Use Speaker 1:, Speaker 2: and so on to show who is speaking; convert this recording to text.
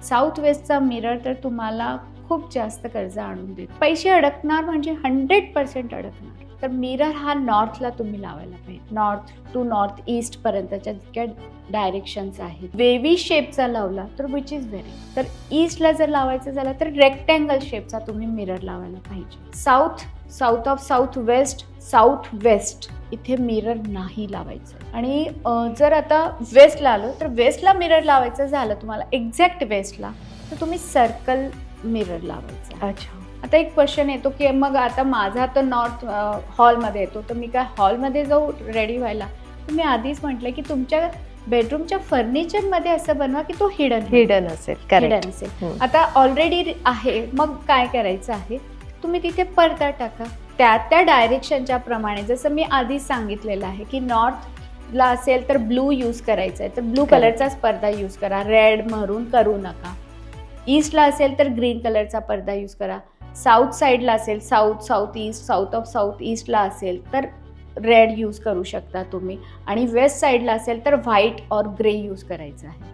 Speaker 1: South वेस्टचा mirror तर तुम्हाला खूप जास्त कर्ज आणून देईल. पैसे अडकणार म्हणजे 100% अडकणार. तर मिरर हा नॉर्थला तुम्ही लावायला पाहिजे. नॉर्थ टू नॉर्थ ईस्ट पर्यंतच्या जितक्या डायरेक्शन्स आहेत. वेवी शेपचा लावला तर विच इज व्हेरी. तर ईस्टला जर लावायचं झालं तर रेक्टँगल शेपचा तुम्ही मिरर लावायला पाहिजे. साऊथ ऑफ साऊथ वेस्ट इथे मिरर नाही लावायचं. आणि जर आता वेस्टला आलो तर वेस्टला मिरर लावायचं झालं तुम्हाला एक्झॅक्ट वेस्टला तर तुम्ही सर्कल मिरर लावायचा.
Speaker 2: अच्छा.
Speaker 1: आता एक क्वेश्चन येतो की मग आता माझा तर नॉर्थ हॉलमध्ये येतो तर मी काय हॉलमध्ये जाऊ रेडी व्हायला. तुम्ही आधीच म्हटलं की तुमच्या बेडरूमच्या फर्निचरमध्ये असं बनवा की तो हिडन असेल. आता ऑलरेडी आहे मग काय करायचं आहे तुम्ही तिथे पडदा टाका त्या डायरेक्शनच्या प्रमाणे. जसं मी आधीच सांगितलेलं आहे की नॉर्थला असेल तर ब्लू यूज करायचा आहे तर ब्लू कलरचाच पडदा यूज करा. रेड मरून करू नका. ईस्टला असेल तर ग्रीन कलरचा पडदा यूज करा. साऊथ साईडला असेल south east south of south ईस्टला असेल तर रेड यूज करू शकता तुम्ही. आणि वेस्ट साईडला असेल तर व्हाईट और ग्रे यूज करायचं आहे.